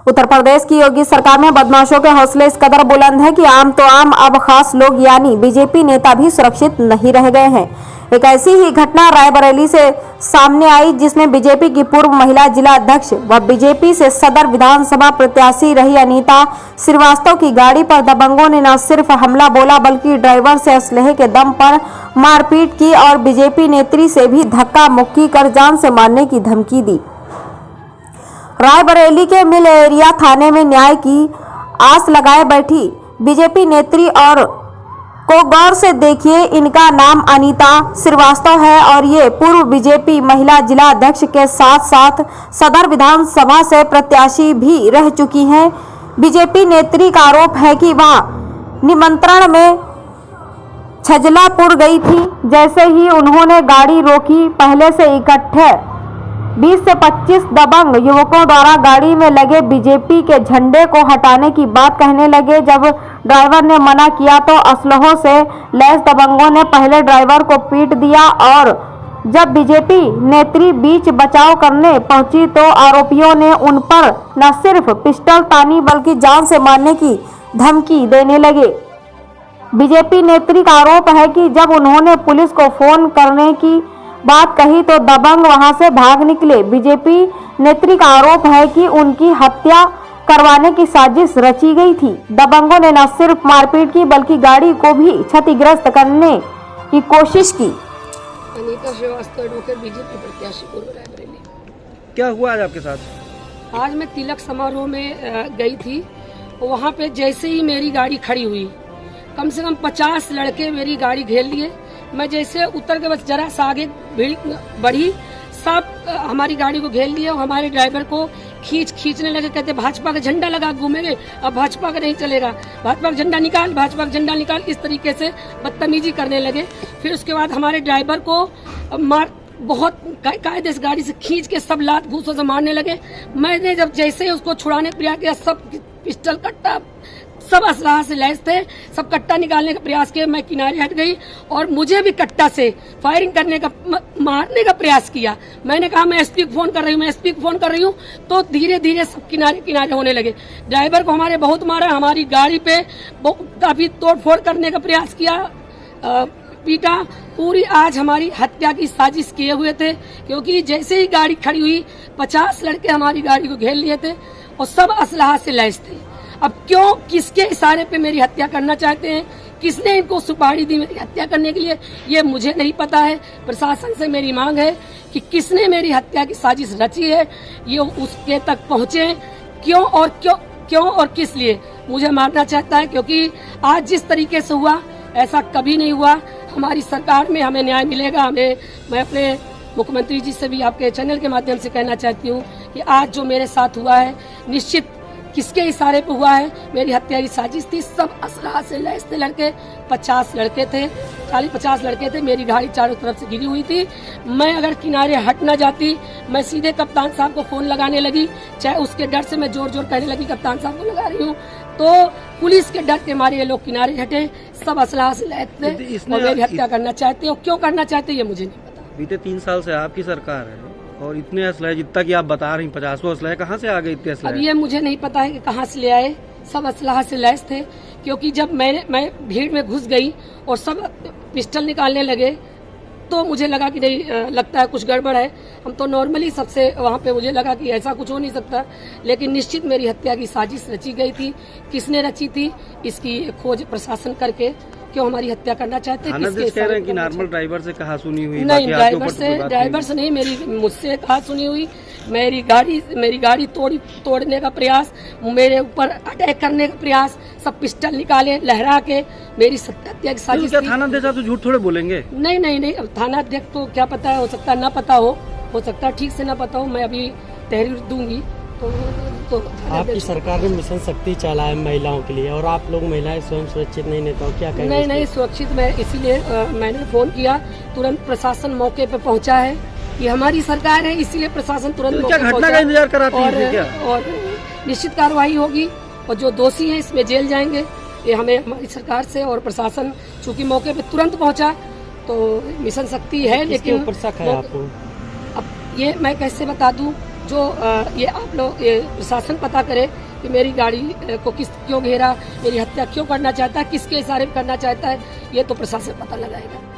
उत्तर प्रदेश की योगी सरकार में बदमाशों के हौसले इस कदर बुलंद है कि आम तो आम अब खास लोग यानी बीजेपी नेता भी सुरक्षित नहीं रह गए हैं। एक ऐसी ही घटना रायबरेली से सामने आई जिसमें बीजेपी की पूर्व महिला जिला अध्यक्ष व बीजेपी से सदर विधानसभा प्रत्याशी रही अनीता श्रीवास्तव की गाड़ी पर दबंगों ने न सिर्फ हमला बोला बल्कि ड्राइवर से असलहे के दम पर मारपीट की और बीजेपी नेत्री से भी धक्का मुक्की कर जान से मारने की धमकी दी। रायबरेली के मिल एरिया थाने में न्याय की आस लगाए बैठी बीजेपी नेत्री और को गौर से देखिए, इनका नाम अनीता श्रीवास्तव है और ये पूर्व बीजेपी महिला जिला अध्यक्ष के साथ साथ सदर विधानसभा से प्रत्याशी भी रह चुकी हैं। बीजेपी नेत्री का आरोप है कि वह निमंत्रण में छजलापुर गई थी। जैसे ही उन्होंने गाड़ी रोकी, पहले से इकट्ठे 20 से 25 दबंग युवकों द्वारा गाड़ी में लगे बीजेपी के झंडे को हटाने की बात कहने लगे। जब ड्राइवर ने मना किया तो असलहों से लैस दबंगों ने पहले ड्राइवर को पीट दिया और जब बीजेपी नेत्री बीच बचाव करने पहुंची तो आरोपियों ने उन पर न सिर्फ पिस्टल तानी बल्कि जान से मारने की धमकी देने लगे। बीजेपी नेत्री का आरोप है कि जब उन्होंने पुलिस को फोन करने की बात कही तो दबंग वहां से भाग निकले। बीजेपी नेत्री का आरोप है कि उनकी हत्या करवाने की साजिश रची गई थी। दबंगों ने न सिर्फ मारपीट की बल्कि गाड़ी को भी क्षतिग्रस्त करने की कोशिश की। अनीता श्रीवास्तव एडवोकेट बीजेपी प्रत्याशी पूर्व रायबरेली। क्या हुआ आज आपके साथ? आज मैं तिलक समारोह में गई थी। वहाँ पे जैसे ही मेरी गाड़ी खड़ी हुई, कम से कम 50 लड़के मेरी गाड़ी घेर लिए। मैं जैसे उतर के बस जरा सा आगे भीड़ बढ़ी, सब हमारी गाड़ी को घेर लिए और हमारे ड्राइवर को खींचने लगे। कहते भाजपा का झंडा लगा घूमेंगे, अब भाजपा का नहीं चलेगा, भाजपा का झंडा निकाल, भाजपा का झंडा निकाल, इस तरीके से बदतमीजी करने लगे। फिर उसके बाद हमारे ड्राइवर को बहुत कायदे से गाड़ी से खींच के सब लात घूसों से मारने लगे। मैंने जब जैसे ही उसको छुड़ाने का प्रयास किया, सब पिस्टल कट्टा सब असलाह से लैस थे, सब कट्टा निकालने का प्रयास किया। मैं किनारे हट गई और मुझे भी कट्टा से फायरिंग करने का मारने का प्रयास किया। मैंने कहा मैं एसपी को फोन कर रही हूँ, मैं एसपी को फोन कर रही हूँ, तो धीरे धीरे सब किनारे होने लगे। ड्राइवर को हमारे बहुत मारा, हमारी गाड़ी पे काफी तोड़फोड़ करने का प्रयास किया, पीटा। पूरी आज हमारी हत्या की साजिश किए हुए थे, क्योंकि जैसे ही गाड़ी खड़ी हुई 50 लड़के हमारी गाड़ी को घेर लिए थे और सब असलाह से लैस थे। अब क्यों, किसके इशारे पे मेरी हत्या करना चाहते हैं, किसने इनको सुपारी दी मेरी हत्या करने के लिए, ये मुझे नहीं पता है। प्रशासन से मेरी मांग है कि किसने मेरी हत्या की साजिश रची है, ये उसके तक पहुंचे। क्यों और किस लिए मुझे मारना चाहता है, क्योंकि आज जिस तरीके से हुआ ऐसा कभी नहीं हुआ। हमारी सरकार में हमें न्याय मिलेगा। मैं अपने मुख्यमंत्री जी से भी आपके चैनल के माध्यम से कहना चाहती हूँ कि आज जो मेरे साथ हुआ है, निश्चित किसके इशारे पे हुआ है, मेरी हत्या की साजिश थी। सब असलाह से लैस थे लड़के, 50 लड़के थे, 40-50 लड़के थे। मेरी गाड़ी चारों तरफ से घिरी हुई थी। मैं अगर किनारे हट ना जाती, मैं सीधे कप्तान साहब को फोन लगाने लगी, चाहे उसके डर से मैं जोर कहने लगी कप्तान साहब को लगा रही हूँ, तो पुलिस के डर के मारे ये लोग किनारे हटे। सब असलाह से लैस थे और मेरी हत्या करना चाहते, और क्यों करना चाहते ये मुझे नहीं पता। बीते 3 साल से आपकी सरकार है और इतने असलहे जितना कि आप बता रही 50 असलहे कहाँ से आ गए इतने असलहे? अब ये मुझे नहीं पता है कि कहाँ से ले आए। सब असलाह से लैस थे, क्योंकि जब मैं भीड़ में घुस गई और सब पिस्टल निकालने लगे तो मुझे लगा कि नहीं, लगता है कुछ गड़बड़ है। हम तो नॉर्मली सबसे वहाँ पे मुझे लगा कि ऐसा कुछ हो नहीं सकता, लेकिन निश्चित मेरी हत्या की साजिश रची गई थी। किसने रची थी इसकी खोज प्रशासन करके, क्यों हमारी हत्या करना चाहते हैं, कह रहे हैं कि नॉर्मल ड्राइवर से कहा सुनी हुई? नहीं, ड्राइवर से नहीं, मुझसे कहा सुनी हुई। मेरी गाड़ी तोड़ने का प्रयास, मेरे ऊपर अटैक करने का प्रयास, सब पिस्टल निकाले लहरा के मेरी हत्या की साजिश थी। थाना अध्यक्ष तो झूठ थोड़े बोलेंगे? नहीं, अब थाना अध्यक्ष तो क्या पता है, हो सकता है ना पता हो सकता है ठीक से ना पता हो। मैं अभी तहरीर दूंगी तो आपकी सरकार ने मिशन शक्ति चलाया महिलाओं के लिए और आप लोग महिलाएं स्वयं सुरक्षित नहीं नेताओं, क्या कहेंगे? नहीं, सुरक्षित मैं इसीलिए मैंने फोन किया, तुरंत प्रशासन मौके पे पहुंचा है। ये हमारी सरकार है, इसीलिए प्रशासन तुरंत क्या घटना का इंतजार कराती है क्या? और निश्चित कार्रवाई होगी और जो दोषी हैं इसमें जेल जाएंगे। ये हमें हमारी सरकार से और प्रशासन चूंकि मौके पे तुरंत पहुंचा तो मिशन शक्ति है। लेकिन ऊपर शक है आपको? अब ये मैं कैसे बता दूं, जो ये आप लोग ये प्रशासन पता करे कि मेरी गाड़ी को क्यों घेरा, मेरी हत्या क्यों करना चाहता है, किसके इशारे पे करना चाहता है, ये तो प्रशासन पता लगाएगा।